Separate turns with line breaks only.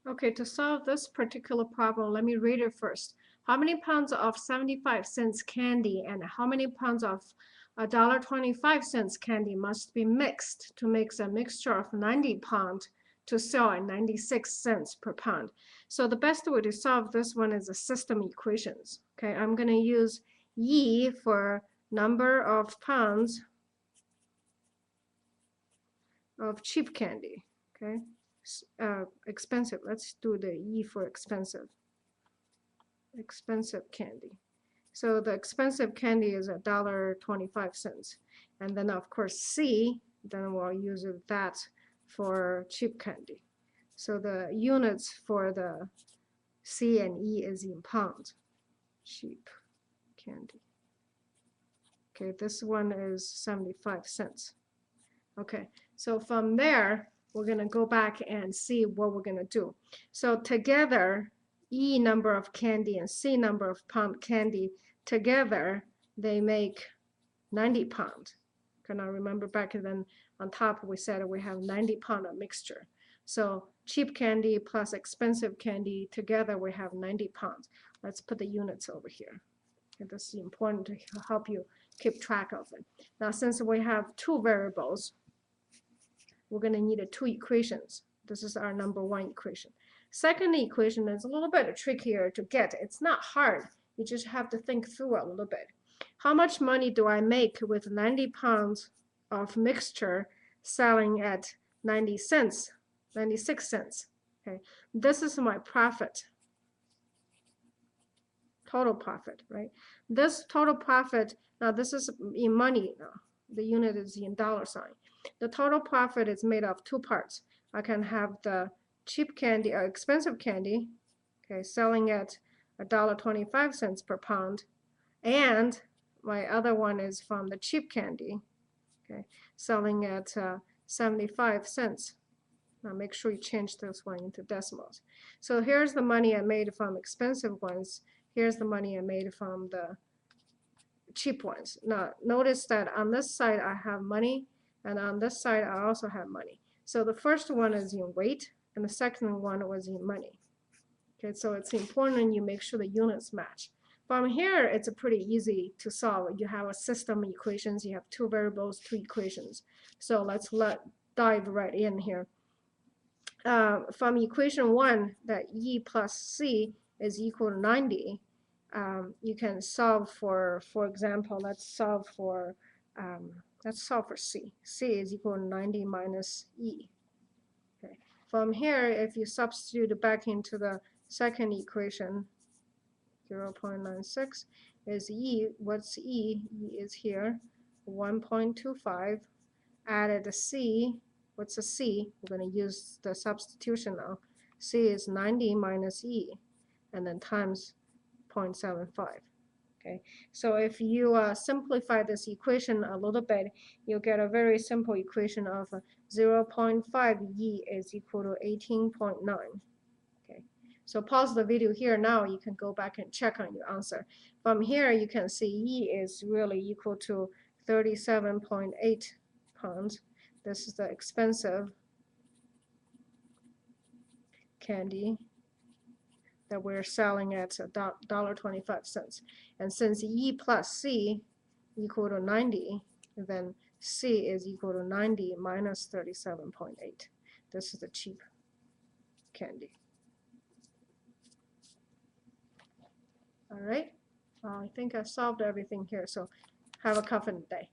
Okay, to solve this particular problem, let me read it first. How many pounds of 75-cent candy and how many pounds of $1.25 candy must be mixed to make a mixture of 90 pounds to sell at 96 cents per pound? So the best way to solve this one is the system equations. Okay, I'm going to use E for number of pounds of cheap candy. Okay, expensive. Let's do the E for expensive. Expensive candy. So the expensive candy is $1.25. And then of course C, then we'll use that for cheap candy. So the units for the C and E is in pounds. Cheap candy. Okay, this one is 75 cents. Okay, so from there, we're going to go back and see what we're going to do. So together, E number of candy and C number of pound candy together, they make 90 pounds. Can I remember back then on top we said we have 90 pound of mixture. So cheap candy plus expensive candy together we have 90 pounds. Let's put the units over here. And this is important to help you keep track of it. Now since we have two variables, we're going to need two equations. This is our number one equation. Second equation is a little bit trickier to get. It's not hard. You just have to think through it a little bit. How much money do I make with 90 pounds of mixture selling at 90 cents, 96 cents? Okay, this is my profit. Total profit, right? This total profit, now this is in money now. The unit is in dollar sign. The total profit is made of two parts. I can have the cheap candy or expensive candy, okay, selling at $1.25 per pound, and my other one is from the cheap candy, okay, selling at 75 cents. Now make sure you change this one into decimals. So here's the money I made from expensive ones. Here's the money I made from the cheap ones. Now notice that on this side I have money, and on this side I also have money. So the first one is in weight, and the second one was in money. Okay, so it's important you make sure the units match. From here, it's pretty easy to solve. You have a system equations. You have two variables, two equations. So let's dive right in here. From equation 1, that E plus C is equal to 90. You can solve for example, let's solve for C. C is equal to 90 minus E. Okay. From here, if you substitute back into the second equation, 0.96 is E. What's E? E is here, 1.25. Added the C. What's the C? We're going to use the substitution now. C is 90 minus E, and then times 0.75. Okay, so if you simplify this equation a little bit, you'll get a very simple equation of 0.5 E is equal to 18.9. Okay, so pause the video here now. You can go back and check on your answer. From here, you can see E is really equal to 37.8 pounds. This is the expensive candy that we're selling at $1.25. And since E plus C equal to 90, then C is equal to 90 minus 37.8. This is the cheap candy. All right, I think I solved everything here, so have a confident day.